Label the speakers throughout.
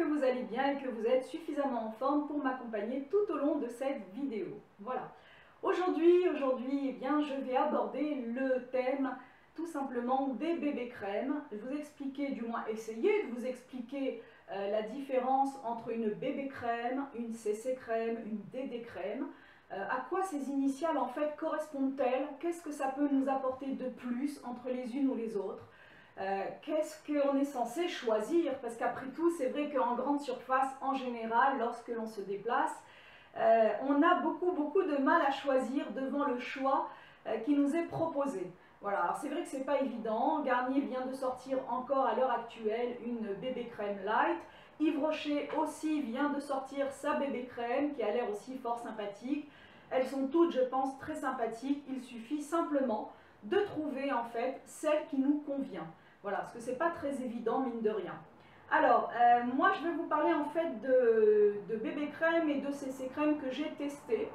Speaker 1: vous allez bien et que vous êtes suffisamment en forme pour m'accompagner tout au long de cette vidéo. Voilà. Aujourd'hui, eh bien, je vais aborder le thème tout simplement des bébés crèmes. Je vais vous expliquer, du moins essayer de vous expliquer la différence entre une bébé crème, une CC crème, une DD crème. À quoi ces initiales en fait correspondent-elles? Qu'est-ce que ça peut nous apporter de plus entre les unes ou les autres? Qu'est-ce qu'on est censé choisir? Parce qu'après tout, c'est vrai qu'en grande surface, en général, lorsque l'on se déplace, on a beaucoup de mal à choisir devant le choix qui nous est proposé. Voilà, alors c'est vrai que c'est pas évident. Garnier vient de sortir encore à l'heure actuelle une bébé crème light. Yves Rocher aussi vient de sortir sa bébé crème qui a l'air aussi fort sympathique. Elles sont toutes, je pense, très sympathiques. Il suffit simplement de trouver en fait celle qui nous convient. Voilà, parce que c'est pas très évident mine de rien. Alors, moi je vais vous parler en fait de bébé crème et de CC crème que j'ai testé,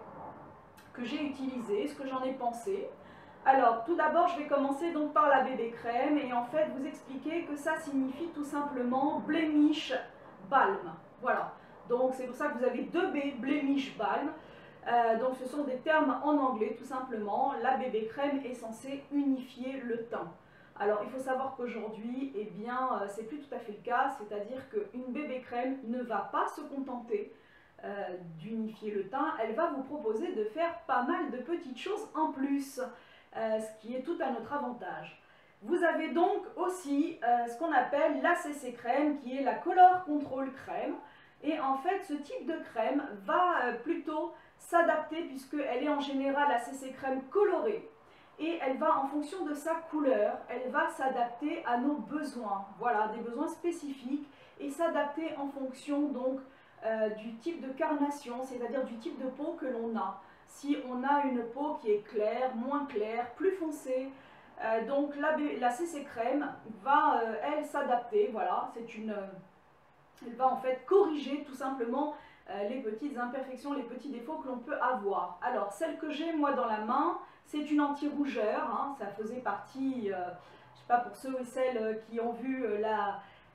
Speaker 1: que j'ai utilisé, ce que j'en ai pensé. Alors, tout d'abord, je vais commencer donc par la bébé crème et en fait vous expliquer que ça signifie tout simplement blemish balm. Voilà, donc c'est pour ça que vous avez deux blemish balm. Donc ce sont des termes en anglais tout simplement. La bébé crème est censée unifier le teint. Alors il faut savoir qu'aujourd'hui, eh bien, c'est plus tout à fait le cas, c'est-à-dire qu'une bébé crème ne va pas se contenter d'unifier le teint, elle va vous proposer de faire pas mal de petites choses en plus, ce qui est tout à notre avantage. Vous avez donc aussi ce qu'on appelle la CC crème, qui est la Color Control crème. Et en fait, ce type de crème va plutôt s'adapter, puisqu'elle est en général la CC crème colorée. Et elle va, en fonction de sa couleur, elle va s'adapter à nos besoins. Voilà, des besoins spécifiques. Et s'adapter en fonction donc du type de carnation, c'est-à-dire du type de peau que l'on a. Si on a une peau qui est claire, moins claire, plus foncée, donc la CC crème va, elle, s'adapter. Voilà, elle va en fait corriger tout simplement les petites imperfections, les petits défauts que l'on peut avoir. Alors, celle que j'ai moi dans la main, c'est une anti-rougeur. Hein, ça faisait partie, je ne sais pas, pour ceux et celles qui ont vu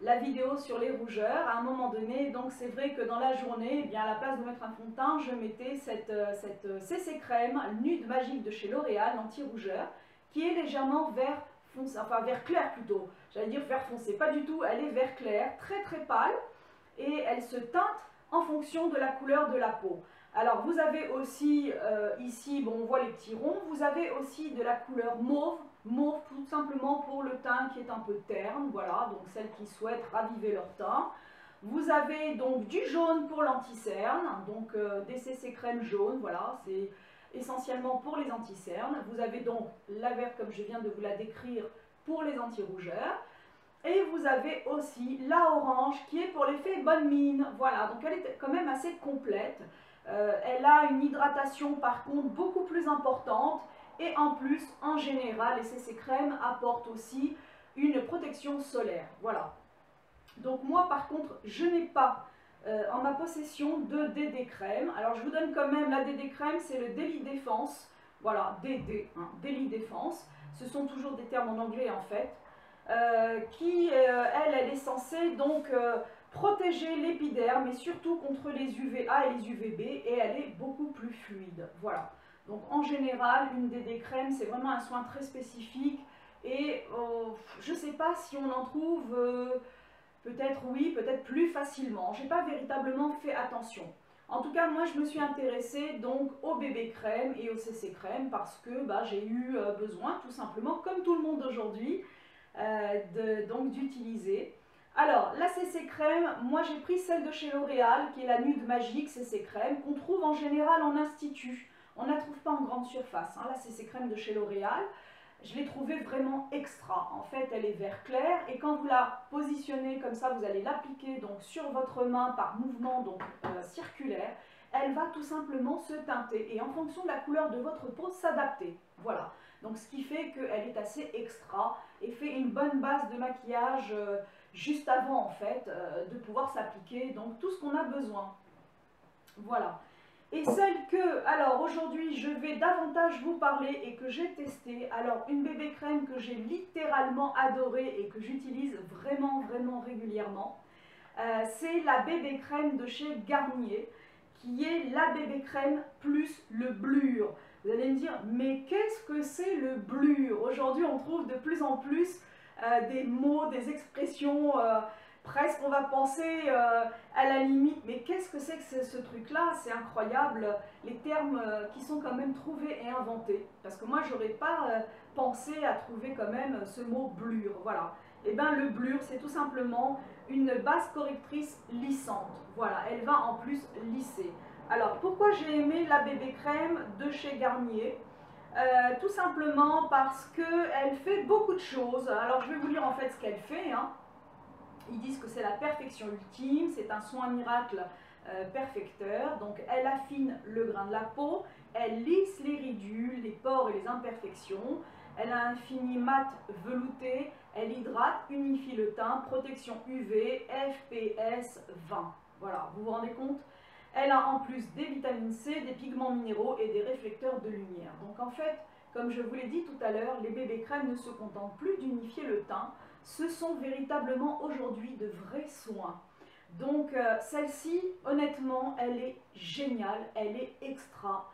Speaker 1: la vidéo sur les rougeurs, à un moment donné, donc c'est vrai que dans la journée, eh bien, à la place de mettre un fond de teint, je mettais cette CC crème nude magique de chez L'Oréal, l'anti-rougeur, qui est légèrement vert foncé, enfin vert clair plutôt, j'allais dire vert foncé, pas du tout, elle est vert clair, très pâle, et elle se teinte en fonction de la couleur de la peau. Alors vous avez aussi, ici, bon, on voit les petits ronds, vous avez aussi de la couleur mauve, mauve tout simplement pour le teint qui est un peu terne, voilà, donc celles qui souhaitent raviver leur teint. Vous avez donc du jaune pour l'anti-cerne, donc des CC crème jaune, voilà, c'est essentiellement pour les anti-cernes. Vous avez donc la verte comme je viens de vous la décrire pour les anti-rougeurs. Et vous avez aussi la orange qui est pour l'effet bonne mine. Voilà, donc elle est quand même assez complète. Elle a une hydratation par contre beaucoup plus importante. Et en plus, en général, les CC crèmes apportent aussi une protection solaire. Voilà. Donc moi par contre, je n'ai pas en ma possession de DD crème. Alors je vous donne quand même la DD crème, c'est le Daily Defense. Voilà, DD, hein, Daily Defense. Ce sont toujours des termes en anglais en fait. Elle est censée donc protéger l'épiderme et surtout contre les UVA et les UVB, et elle est beaucoup plus fluide. Voilà. Donc en général, une DD crème, c'est vraiment un soin très spécifique et je ne sais pas si on en trouve, peut-être oui, peut-être plus facilement. Je n'ai pas véritablement fait attention. En tout cas, moi, je me suis intéressée donc au bébé crème et au CC crème parce que bah, j'ai eu besoin, tout simplement, comme tout le monde aujourd'hui, donc d'utiliser. Alors, la CC crème, moi j'ai pris celle de chez L'Oréal, qui est la Nude Magique CC crème, qu'on trouve en général en institut. On ne la trouve pas en grande surface, hein, la CC crème de chez L'Oréal. Je l'ai trouvée vraiment extra. En fait, elle est vert clair et quand vous la positionnez comme ça, vous allez l'appliquer donc sur votre main par mouvement donc circulaire. Elle va tout simplement se teinter et en fonction de la couleur de votre peau s'adapter. Voilà. Donc ce qui fait qu'elle est assez extra et fait une bonne base de maquillage juste avant en fait de pouvoir s'appliquer donc tout ce qu'on a besoin. Voilà. Et celle que, alors aujourd'hui je vais davantage vous parler et que j'ai testée, alors une bébé crème que j'ai littéralement adorée et que j'utilise vraiment régulièrement. c'est la bébé crème de chez Garnier, qui est la bébé crème plus le blur. Vous allez me dire, mais qu'est-ce que c'est le blur? Aujourd'hui, on trouve de plus en plus des mots, des expressions, presque on va penser à la limite, mais qu'est-ce que c'est que ce truc-là? C'est incroyable, les termes qui sont quand même trouvés et inventés. Parce que moi, j'aurais pas pensé à trouver quand même ce mot blur. Voilà. Et bien, le blur, c'est tout simplement une base correctrice lissante. Voilà, elle va en plus lisser. Alors, pourquoi j'ai aimé la bébé crème de chez Garnier? Tout simplement parce qu'elle fait beaucoup de choses. Alors, je vais vous dire en fait ce qu'elle fait. Hein. Ils disent que c'est la perfection ultime, c'est un soin miracle perfecteur. Donc, elle affine le grain de la peau, elle lisse les ridules, les pores et les imperfections. Elle a un fini mat velouté, elle hydrate, unifie le teint, protection UV, FPS 20. Voilà, vous vous rendez compte? Elle a en plus des vitamines C, des pigments minéraux et des réflecteurs de lumière. Donc en fait, comme je vous l'ai dit tout à l'heure, les bébés crèmes ne se contentent plus d'unifier le teint, ce sont véritablement aujourd'hui de vrais soins. Donc celle-ci, honnêtement, elle est géniale, elle est extra.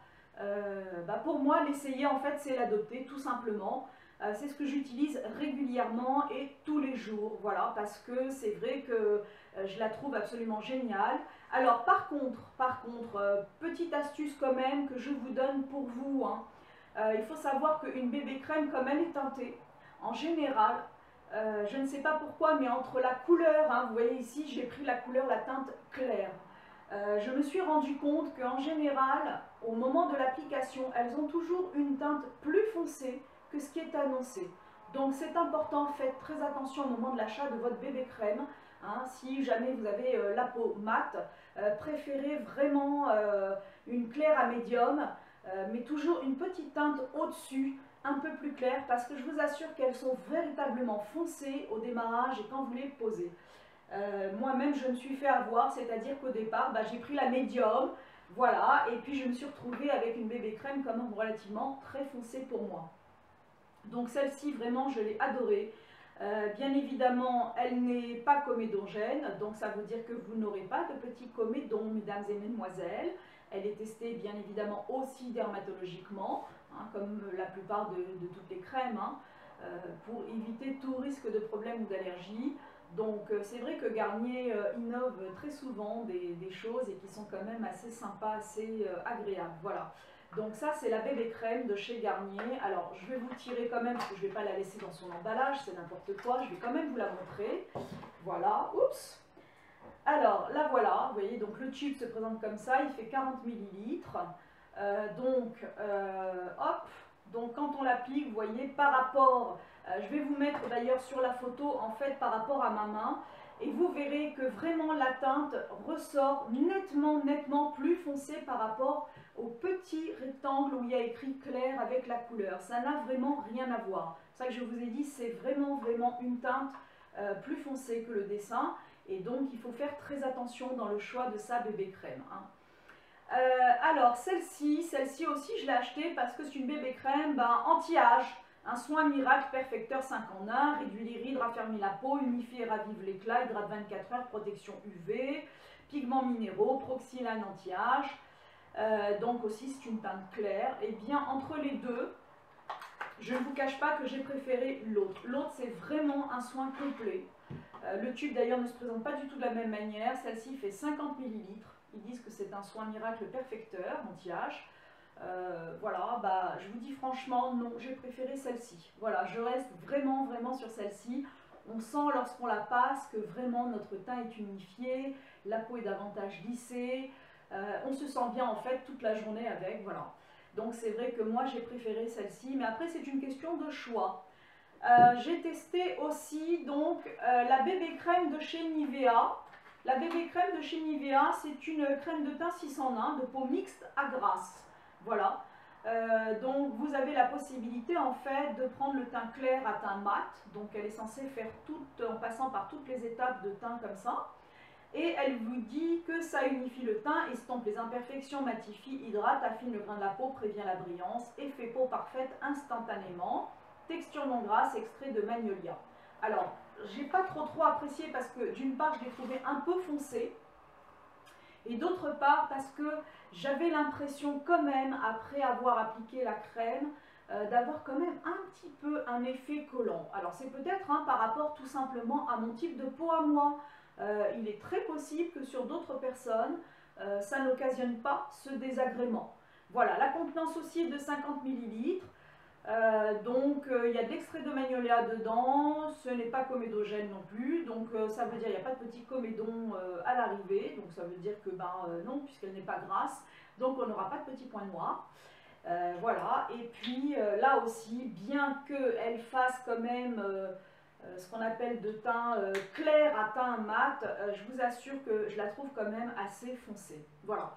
Speaker 1: Pour moi, l'essayer, en fait, c'est l'adopter, tout simplement. C'est ce que j'utilise régulièrement et tous les jours, voilà, parce que c'est vrai que je la trouve absolument géniale. Alors, par contre, petite astuce quand même que je vous donne pour vous, hein. Il faut savoir qu'une bébé crème, comme elle est teintée, en général, je ne sais pas pourquoi, mais entre la couleur, hein, vous voyez ici, j'ai pris la couleur, la teinte claire. Je me suis rendu compte qu'en général, au moment de l'application, elles ont toujours une teinte plus foncée que ce qui est annoncé. Donc c'est important, faites très attention au moment de l'achat de votre bébé crème. Hein, si jamais vous avez la peau mate, préférez vraiment une claire à médium, mais toujours une petite teinte au-dessus, un peu plus claire, parce que je vous assure qu'elles sont véritablement foncées au démarrage et quand vous les posez. Moi-même, je me suis fait avoir, c'est-à-dire qu'au départ, j'ai pris la médium, voilà, et puis je me suis retrouvée avec une bébé crème quand même relativement très foncée pour moi. Donc celle-ci, vraiment, je l'ai adorée. Bien évidemment, elle n'est pas comédogène, donc ça veut dire que vous n'aurez pas de petits comédons, mesdames et mesdemoiselles. Elle est testée, bien évidemment, aussi dermatologiquement, hein, comme la plupart de toutes les crèmes, hein, pour éviter tout risque de problème ou d'allergie. Donc c'est vrai que Garnier innove très souvent des choses et qui sont quand même assez sympas, assez agréables. Voilà. Donc ça c'est la bébé crème de chez Garnier. Alors je vais vous tirer quand même parce que je ne vais pas la laisser dans son emballage, c'est n'importe quoi. Je vais quand même vous la montrer. Voilà, oups. Alors la voilà, vous voyez, donc le tube se présente comme ça, il fait 40 ml. Hop, donc quand on l'applique, vous voyez, par rapport, je vais vous mettre d'ailleurs sur la photo, en fait, par rapport à ma main, et vous verrez que vraiment la teinte ressort nettement plus foncée par rapport au petit rectangle où il y a écrit clair avec la couleur. Ça n'a vraiment rien à voir. C'est ça que je vous ai dit, c'est vraiment une teinte plus foncée que le dessin, et donc il faut faire très attention dans le choix de sa bébé crème, hein. Alors celle-ci aussi je l'ai achetée parce que c'est une bébé crème anti-âge, un soin miracle perfecteur 5 en 1, réduit les rides, raffermit la peau, unifie et ravive l'éclat, hydrate 24 heures, protection UV, pigments minéraux, proxylane anti-âge, donc aussi c'est une teinte claire. Et bien entre les deux, je ne vous cache pas que j'ai préféré l'autre. L'autre c'est vraiment un soin complet. Le tube d'ailleurs ne se présente pas du tout de la même manière, celle-ci fait 50 ml. Ils disent que c'est un soin miracle perfecteur, anti-âge. Voilà, je vous dis franchement, non, j'ai préféré celle-ci. Voilà, je reste vraiment sur celle-ci. On sent lorsqu'on la passe que vraiment notre teint est unifié, la peau est davantage lissée. On se sent bien en fait toute la journée avec, voilà. Donc c'est vrai que moi j'ai préféré celle-ci, mais après c'est une question de choix. J'ai testé aussi donc la bébé crème de chez Nivea. La bébé crème de chez Nivea, c'est une crème de teint 6 en 1 de peau mixte à grasse. Voilà. Donc vous avez la possibilité en fait de prendre le teint clair à teint mat. Donc elle est censée faire tout en passant par toutes les étapes de teint comme ça. Et elle vous dit que ça unifie le teint, estompe les imperfections, matifie, hydrate, affine le grain de la peau, prévient la brillance, effet peau parfaite instantanément. Texture non grasse, extrait de magnolia. Alors, j'ai pas trop apprécié parce que d'une part, je l'ai trouvé un peu foncé. Et d'autre part, parce que j'avais l'impression quand même, après avoir appliqué la crème, d'avoir quand même un petit peu un effet collant. Alors c'est peut-être par rapport tout simplement à mon type de peau à moi. Il est très possible que sur d'autres personnes, ça n'occasionne pas ce désagrément. Voilà, la contenance aussi est de 50 ml. Il y a de l'extrait de magnolia dedans, ce n'est pas comédogène non plus, donc ça veut dire qu'il n'y a pas de petit comédon à l'arrivée, donc ça veut dire que non, puisqu'elle n'est pas grasse, donc on n'aura pas de petits points noirs. Voilà, et puis là aussi, bien qu'elle fasse quand même ce qu'on appelle de teint clair à teint mat, je vous assure que je la trouve quand même assez foncée. Voilà.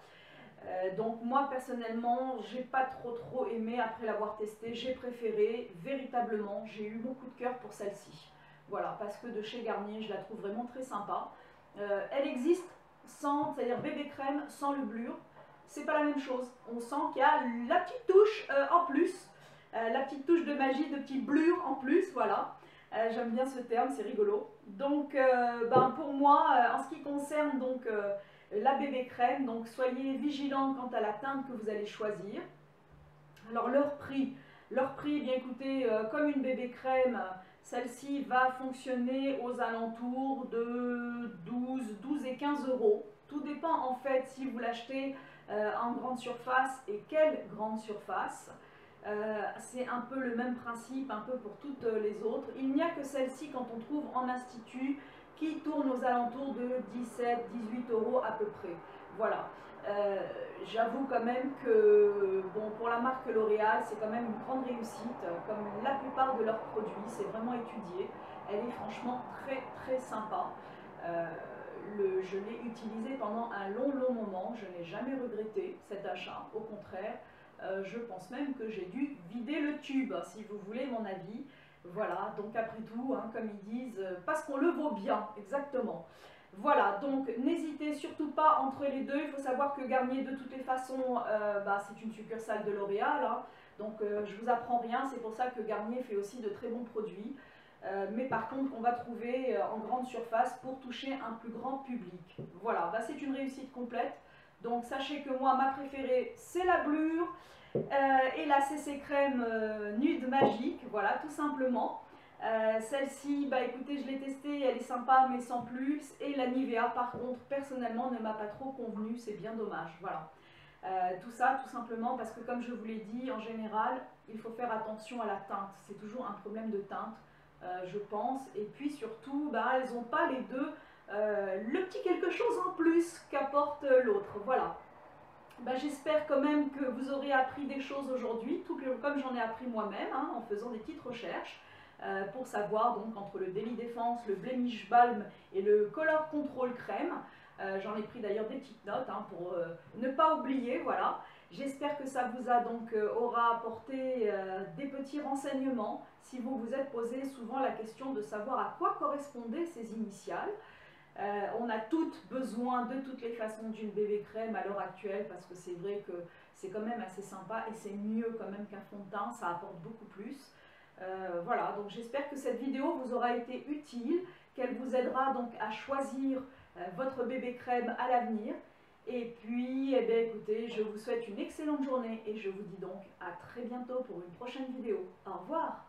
Speaker 1: Donc moi personnellement j'ai pas trop aimé après l'avoir testée, j'ai préféré véritablement, j'ai eu mon coup de cœur pour celle-ci. Voilà, parce que de chez Garnier je la trouve vraiment très sympa. Elle existe sans, c'est-à-dire bébé crème sans le blur, c'est pas la même chose. On sent qu'il y a la petite touche en plus, la petite touche de magie, de petit blur en plus, voilà. J'aime bien ce terme, c'est rigolo. Donc pour moi, en ce qui concerne donc la bébé crème, donc soyez vigilants quant à la teinte que vous allez choisir. Alors leur prix, eh bien écoutez, comme une bébé crème, celle-ci va fonctionner aux alentours de 12 et 15 euros. Tout dépend en fait si vous l'achetez en grande surface et quelle grande surface. C'est un peu le même principe, un peu pour toutes les autres. Il n'y a que celle-ci quand on trouve en institut qui tourne aux alentours de 17-18 euros à peu près. Voilà. J'avoue quand même que bon, pour la marque L'Oréal, c'est quand même une grande réussite. Comme la plupart de leurs produits, c'est vraiment étudié. Elle est franchement très sympa. Je l'ai utilisée pendant un long moment. Je n'ai jamais regretté cet achat. Au contraire, je pense même que j'ai dû vider le tube, si vous voulez mon avis. Voilà, donc après tout, comme ils disent, parce qu'on le vaut bien, exactement. Voilà, donc n'hésitez surtout pas entre les deux. Il faut savoir que Garnier, de toutes les façons, c'est une succursale de L'Oréal. Donc je vous apprends rien, c'est pour ça que Garnier fait aussi de très bons produits. Mais par contre, on va trouver en grande surface pour toucher un plus grand public. Voilà, c'est une réussite complète. Donc sachez que moi, ma préférée, c'est la Blur. Et la CC Crème Nude Magique, voilà, tout simplement. Celle-ci, écoutez, je l'ai testée, elle est sympa, mais sans plus. Et la Nivea, par contre, personnellement, ne m'a pas trop convenu, c'est bien dommage, voilà. Tout ça, tout simplement, parce que comme je vous l'ai dit, en général, il faut faire attention à la teinte. C'est toujours un problème de teinte, je pense. Et puis surtout, elles n'ont pas les deux le petit quelque chose en plus qu'apporte l'autre, voilà. J'espère quand même que vous aurez appris des choses aujourd'hui, tout comme j'en ai appris moi-même en faisant des petites recherches pour savoir donc entre le Daily Défense, le Blemish Balm et le Color Control Crème. J'en ai pris d'ailleurs des petites notes pour ne pas oublier, voilà. J'espère que ça vous a donc aura apporté des petits renseignements si vous vous êtes posé souvent la question de savoir à quoi correspondaient ces initiales. On a toutes besoin de toutes les façons d'une bébé crème à l'heure actuelle parce que c'est vrai que c'est quand même assez sympa et c'est mieux quand même qu'un fond de teint, ça apporte beaucoup plus. Voilà, donc j'espère que cette vidéo vous aura été utile, qu'elle vous aidera donc à choisir votre bébé crème à l'avenir. Et puis, écoutez, je vous souhaite une excellente journée et je vous dis donc à très bientôt pour une prochaine vidéo. Au revoir!